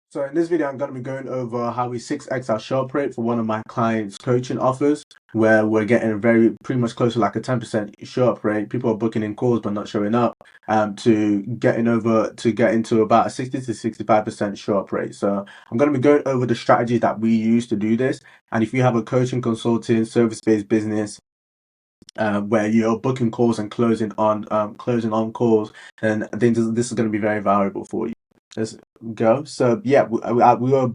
So in this video, I'm going to be going over how we 6x our sharp rate for one of my clients' coaching offers, where we're getting a very pretty much close to like a 10% sharp rate. People are booking in calls but not showing up, to get into about a 60 to 65% sharp rate. So I'm going to be going over the strategies that we use to do this. And if you have a coaching, consulting, service-based business, where you're booking calls and closing on calls, then I think this is going to be very valuable for you. Let's go. So yeah, we were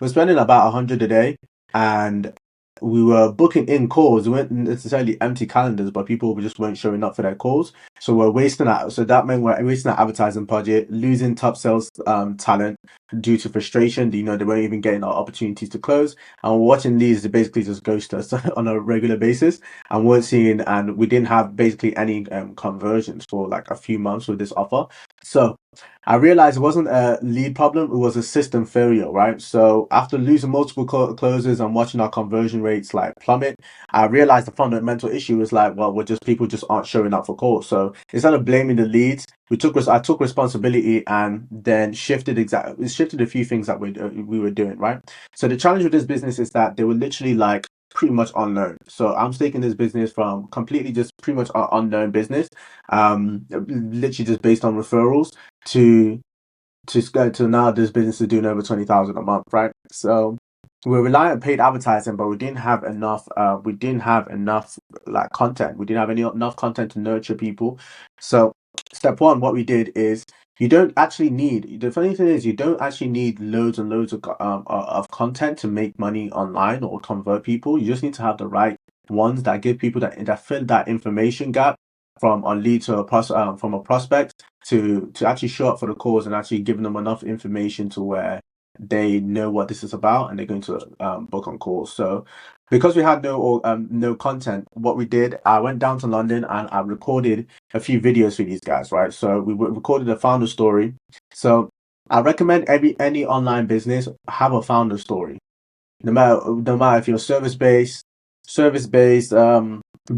spending about 100 a day, and we were booking in calls. We weren't necessarily empty calendars, but people just weren't showing up for their calls. So we're wasting that. So that meant we're wasting our advertising budget, losing top sales talent due to frustration. You know, they weren't even getting our opportunities to close, and we're watching these to basically just ghost us on a regular basis, and weren't seeing, and we didn't have basically any conversions for like a few months with this offer. So I realized it wasn't a lead problem, it was a system failure, right? So after losing multiple closes and watching our conversion rates like plummet, I realized the fundamental issue was like, well, we're just people just aren't showing up for calls. So instead of blaming the leads, I took responsibility and then shifted a few things that we were doing, right? So the challenge with this business is that they were literally like pretty much unknown. So I'm taking this business from completely just pretty much an unknown business, literally just based on referrals to to now this business is doing over 20,000 a month, right? So we're relying on paid advertising, but we didn't have enough. We didn't have enough like content. We didn't have enough content to nurture people. So step one, what we did is you don't actually need. The funny thing is you don't actually need loads and loads of content to make money online or convert people. You just need to have the right ones that give people that fill that information gap from a lead to from a prospect to actually show up for the cause and actually giving them enough information to where they know what this is about and they're going to book on calls. So because we had no content, what we did, I went down to London and I recorded a few videos for these guys, right? So we recorded a founder story. So I recommend any online business have a founder story, no matter if you're service based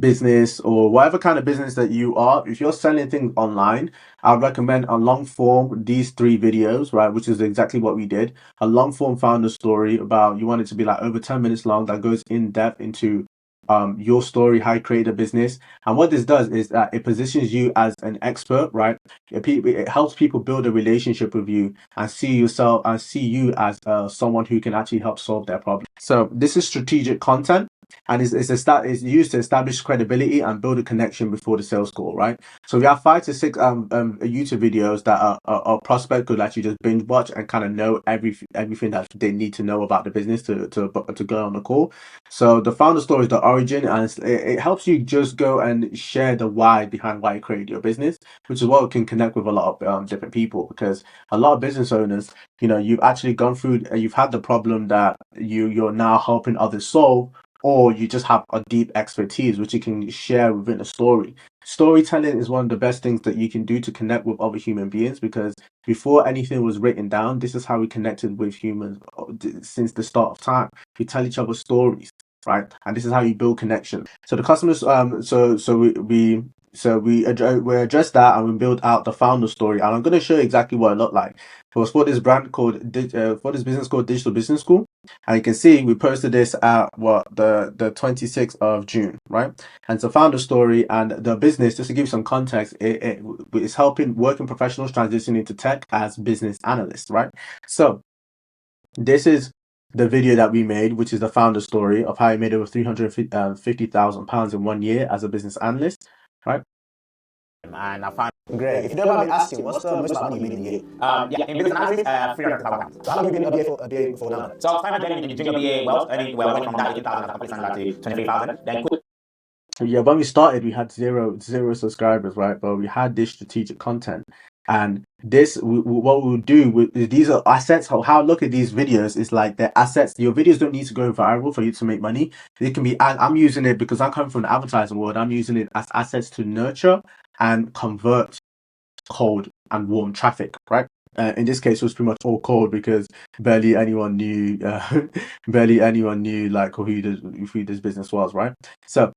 business or whatever kind of business that you are. If you're selling things online, I'd recommend a long form, these three videos, right, which is exactly what we did. A long form founder story, about, you want it to be like over 10 minutes long, that goes in depth into your story, how you create a business. And what this does is that it positions you as an expert, right? It helps people build a relationship with you and see you as someone who can actually help solve their problem. So this is strategic content, and it's used to establish credibility and build a connection before the sales call, right? So we have 5 to 6 YouTube videos that a prospect could actually just binge watch and kind of know everything that they need to know about the business to go on the call. So the founder story is the origin, and it helps you just go and share the why behind why you created your business, which is what can connect with a lot of different people, because a lot of business owners, you know, you've actually gone through, you've had the problem that you're now helping others solve, or you just have a deep expertise which you can share within a story. Storytelling is one of the best things that you can do to connect with other human beings, because before anything was written down, this is how we connected with humans since the start of time. We tell each other stories, right? And this is how you build connection. So the customers, we address that and we build out the founder story, and I'm going to show you exactly what it looked like. It was for this for this business called Digital Business School, and you can see we posted this at the 26th of June, right? And it's a founder story, and the business, just to give you some context, it is helping working professionals transition into tech as business analysts, right? So this is the video that we made, which is the founder story of how he made over £350,000 in 1 year as a business analyst, right? And I found great. If you don't mind me asking, what's the most amount money you made in a year? Yeah, in business analysis, 300,000. So how long have you been a BA before now? So I was starting my journey in junior BA wealth, earning well, went from that 18,000 as a complete standard to 23,000. Then Yeah, when we started, we had zero subscribers, right? But we had this strategic content, and what we would do with these are assets. How I look at these videos is like they're assets. Your videos don't need to go viral for you to make money. It can be. I'm using it because I'm coming from the advertising world. I'm using it as assets to nurture and convert cold and warm traffic, right? In this case, it was pretty much all cold because barely anyone knew, barely anyone knew like who this business was, right? So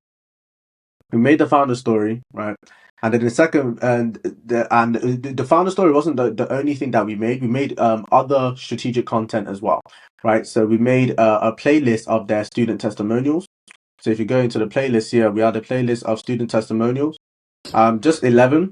we made the founder story, right? And then the second, the founder story wasn't the only thing that we made. We made other strategic content as well, right? So we made a playlist of their student testimonials. So if you go into the playlist here, we have the playlist of student testimonials. Just 11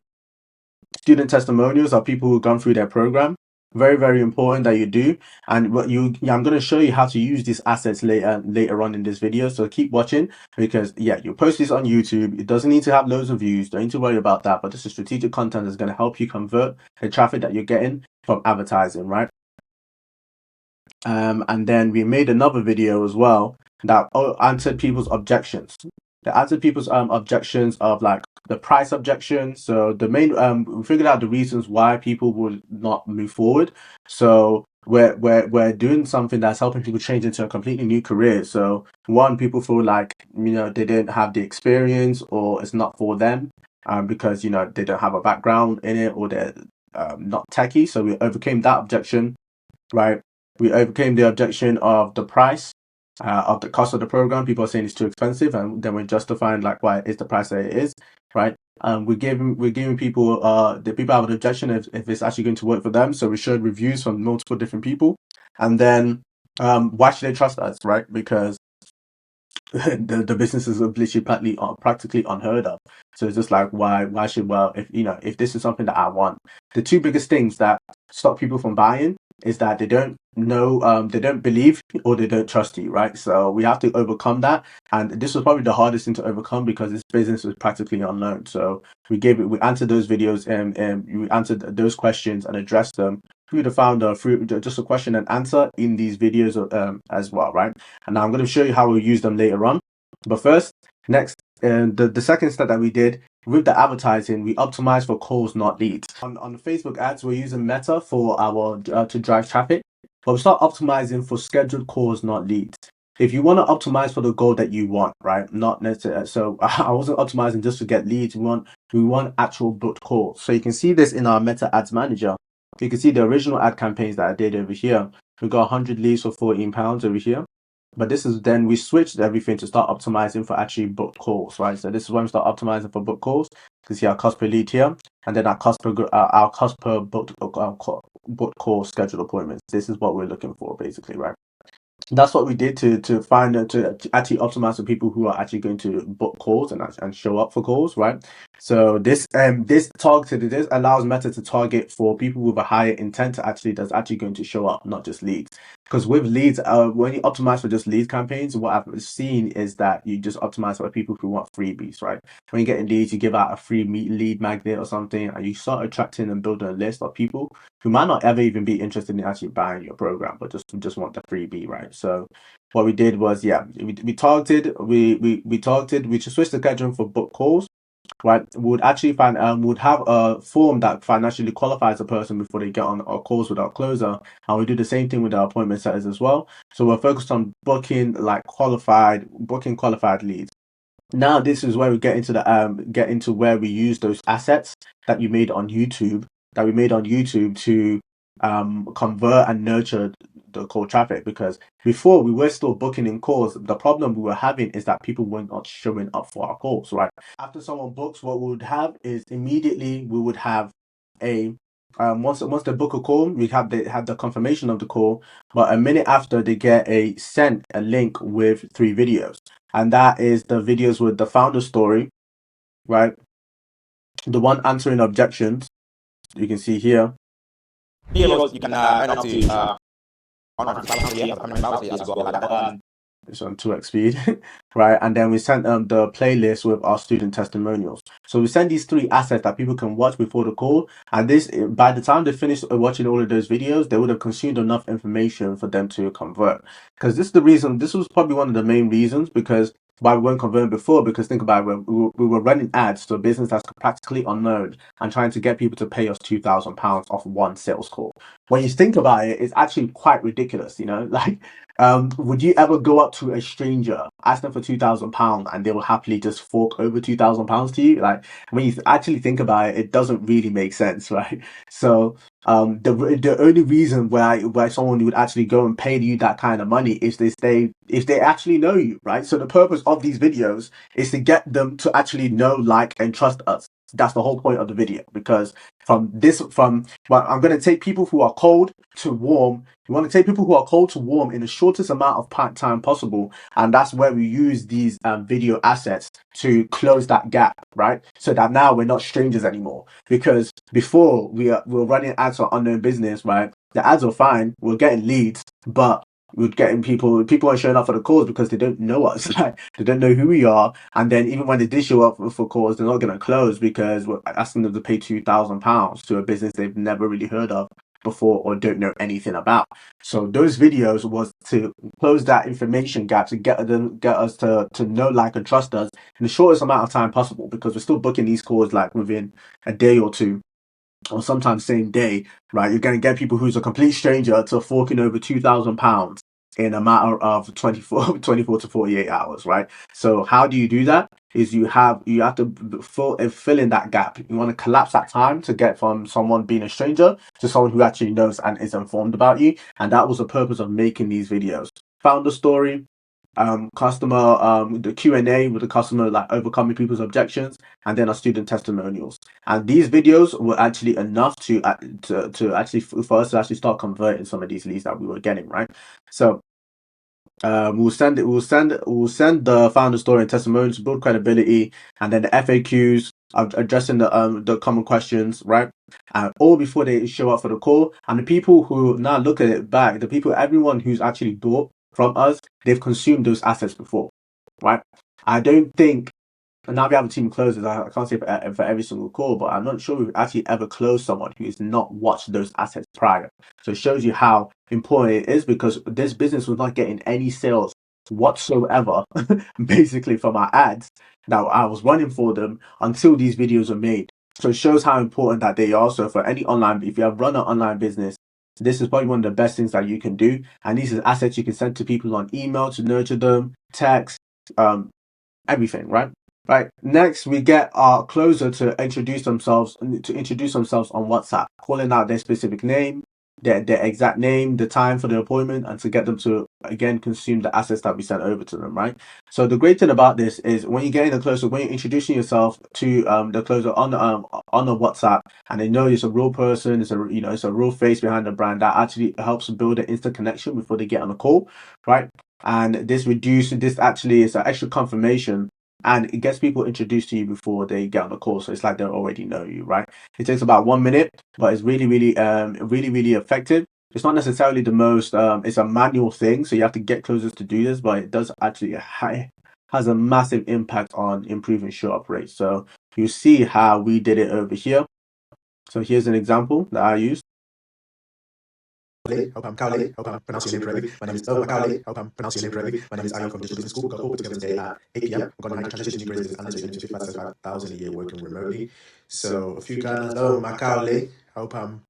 student testimonials of people who've gone through their program. Very, very important that you do. And I'm going to show you how to use these assets later on in this video. So keep watching because you post this on YouTube. It doesn't need to have loads of views. Don't need to worry about that. But this is strategic content that's going to help you convert the traffic that you're getting from advertising, right? And then we made another video as well that answered people's objections. They answered people's objections of like the price objection. So the main we figured out the reasons why people would not move forward. So we're doing something that's helping people change into a completely new career. So one, people feel like they didn't have the experience or it's not for them because they don't have a background in it or they're not techie. So we overcame that objection, right? We overcame the objection of the price, of the cost of the program. People are saying it's too expensive, and then we're justifying like why it's the price that it is, right? We're giving people the people have an objection if it's actually going to work for them. So we showed reviews from multiple different people, and then why should they trust us, right? Because the businesses are literally practically unheard of. So it's just like why should if this is something that I want. The two biggest things that stop people from buying is that they don't know, they don't believe or they don't trust you, right? So we have to overcome that. And this was probably the hardest thing to overcome because this business was practically unknown. So we answered those videos and we answered those questions and addressed them through the founder, through just a question and answer in these videos as well, right? And now I'm going to show you how we'll use them later on. But first, next, the second step that we did with the advertising, we optimized for calls, not leads. On the Facebook ads, we're using Meta for our to drive traffic, but we start optimizing for scheduled calls, not leads. If you want to optimize for the goal that you want, right? Not necessarily. So I wasn't optimizing just to get leads. We want actual booked calls. So you can see this in our Meta Ads Manager. You can see the original ad campaigns that I did over here. We got 100 leads for £14 over here. But this is then we switched everything to start optimizing for actually booked calls, right? So this is when we start optimizing for booked calls. You can see our cost per lead here, and then our cost per booked call scheduled appointments. This is what we're looking for, basically, right? That's what we did to find to actually optimize for people who are actually going to book calls and show up for calls, right? So this allows Meta to target for people with a higher intent that's actually going to show up, not just leads. Because with leads, when you optimize for just lead campaigns, what I've seen is that you just optimize for people who want freebies, right? When you get leads, you give out a free lead magnet or something, and you start attracting and building a list of people who might not ever even be interested in actually buying your program, but just want the freebie, right? So what we did was, we targeted, we just switched the scheduling for book calls, right? We would actually would have a form that financially qualifies a person before they get on our calls with our closer, and we do the same thing with our appointment setters as well. So we're focused on booking qualified leads. Now this is where we get into where we use those assets that you made on YouTube to convert and nurture the cold traffic, because before we were still booking in calls. The problem we were having is that people were not showing up for our calls, right? After someone books, what we would have is immediately we would have a once they book a call, we have the confirmation of the call, but a minute after they get sent a link with 3 videos, and that is the videos with the founder story, right? The one answering objections, you can see here. Videos you can earn up to 150,000 a year, as well like that. But, it's on 2x speed, right? And then we sent the playlist with our student testimonials. So we send these 3 assets that people can watch before the call, and this, by the time they finish watching all of those videos, they would have consumed enough information for them to convert. Because this was probably one of the main reasons because why we weren't converting before. Because think about it, we were running ads to a business that's practically unknown and trying to get people to pay us £2,000 off one sales call. When you think about it, it's actually quite ridiculous, like. Would you ever go up to a stranger, ask them for £2,000, and they will happily just fork over £2,000 to you? Like, when you actually think about it, it doesn't really make sense, right? So, the only reason why someone would actually go and pay you that kind of money is if they actually know you, right? So the purpose of these videos is to get them to actually know, like, and trust us. That's the whole point of the video, because well, I'm going to take people who are cold to warm. You want to take people who are cold to warm in the shortest amount of time possible, and that's where we use these video assets to close that gap, right? So that now we're not strangers anymore. Because before we were running ads for unknown business, right? The ads were fine, we're getting leads, but we're getting people are showing up for the calls because they don't know us, right? They don't know who we are, and then even when they did show up for calls, they're not going to close because we're asking them to pay £2,000 to a business they've never really heard of before or don't know anything about. So those videos was to close that information gap, to get us to know, like, and trust us in the shortest amount of time possible, because we're still booking these calls like within a day or two, or sometimes same day, right? You're going to get people who's a complete stranger to forking over £2,000 in a matter of 24 to 48 hours, right? So how do you do that? Is you have to fill in that gap. You want to collapse that time to get from someone being a stranger to someone who actually knows and is informed about you. And that was the purpose of making these videos. Founder story, customer, the Q&A with the customer, like overcoming people's objections, and then our student testimonials. And these videos were actually enough to actually, for us to actually start converting some of these leads that we were getting, right? So we'll send the founder story and testimonials to build credibility, and then the FAQs addressing the common questions, right? All before they show up for the call. And the people who now look at it back, everyone who's actually bought from us, they've consumed those assets before, right? I don't think, and now we have a team of closers. I can't say for every single call, but I'm not sure we've actually ever closed someone who has not watched those assets prior. So it shows you how important it is, because this business was not getting any sales whatsoever, basically, from our ads that I was running for them until these videos were made. So it shows how important that they are. So for any online, if you have run an online business, this is probably one of the best things that you can do. And these are assets you can send to people on email to nurture them, text, everything, right? Right. Next, we get our closer to introduce themselves on WhatsApp, calling out their specific name, their exact name, the time for the appointment, and to get them to again consume the assets that we sent over to them, right? So the great thing about this is when you're getting the closer, when you're introducing yourself to the closer on the WhatsApp, and they know it's a real person, it's a real face behind the brand, that actually helps build an instant connection before they get on the call, right? And this actually is an extra confirmation, and it gets people introduced to you before they get on the call. So it's like they already know you, right? It takes about 1 minute, but it's really effective. It's not necessarily the most, it's a manual thing, so you have to get closers to do this, but it does actually has a massive impact on improving show up rates. So you see how we did it over here. So here's an example that I used. Hope I'm Cowley. Hope I'm pronouncing your name correctly. My name is Cowley. Hope I'm pronouncing your name correctly. My name is Ayon from Digital Business School. We've got a call put together today at 8 p.m. We're going to transition to new business analyst, earning 55,000 a year working remotely. So a few guidelines. My Cowley. Hope I'm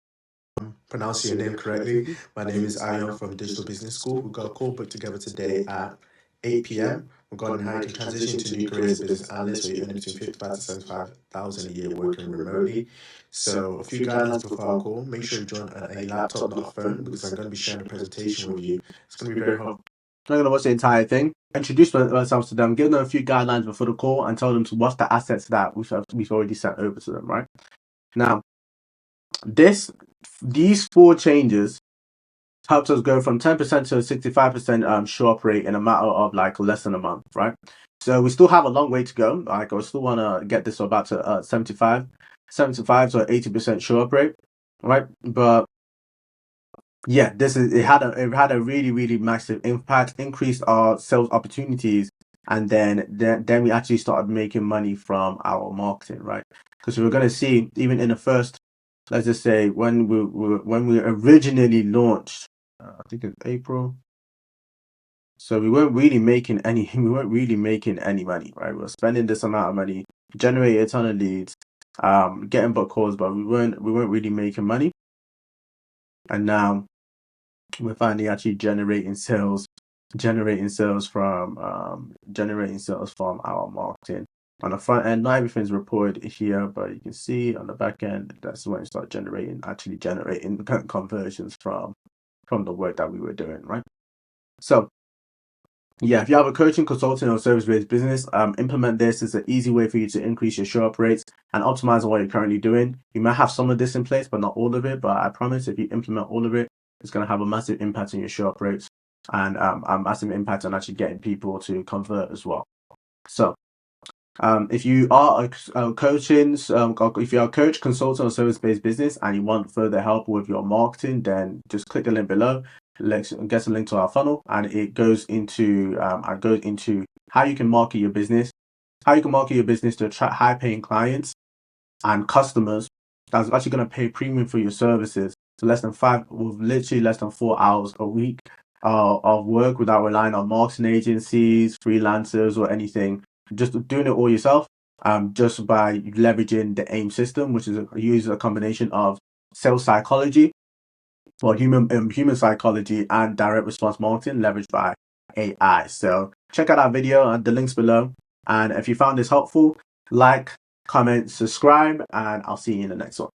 pronouncing your name correctly. My name is Ayon from Digital Business School. We've got a call put together today at 8 p.m. regarding how you can transition to new careers as a business analyst, where you're earning between 55 to 75,000 a year working remotely. So a few guidelines before our call. Make sure you join on a laptop, not a phone, because I'm going to be sharing a presentation with you. It's going to be very helpful. I'm not going to watch the entire thing. Introduce ourselves to them, give them a few guidelines before the call, and tell them to watch the assets that we've already sent over to them, right? Now, these 4 changes helps us go from 10% to a 65% show up rate in a matter of like less than a month, right? So we still have a long way to go. Like, I still want to get this about to 75 to 80% show up rate, right? But yeah, it had a really massive impact, increased our sales opportunities, and then we actually started making money from our marketing, right? Because we were going to see, even in the first, let's just say, when we originally launched, I think it's April. So we weren't really making any money, right? We were spending this amount of money, generating a ton of leads, getting book calls, but we weren't really making money. And now we're finally actually generating sales from our marketing. On the front end, not everything's reported here, but you can see on the back end, that's when you start generating conversions from the work that we were doing, right? So Yeah, if you have a coaching, consulting, or service-based business, implement this. It's an easy way for you to increase your show-up rates and optimize on what you're currently doing. You might have some of this in place, but not all of it. But I promise, if you implement all of it, it's going to have a massive impact on your show-up rates and a massive impact on actually getting people to convert as well. So, if you are if you are a coach, consultant, or service-based business, and you want further help with your marketing, then just click the link below. Let's get a link to our funnel, and it goes into how you can market your business, to attract high-paying clients and customers that's actually going to pay premium for your services. So literally less than 4 hours a week of work without relying on marketing agencies, freelancers, or anything. Just doing it all yourself. Just by leveraging the AIM system, which uses a combination of sales psychology, human psychology, and direct response marketing leveraged by AI. So check out our video and the links below. And if you found this helpful, like, comment, subscribe, and I'll see you in the next one.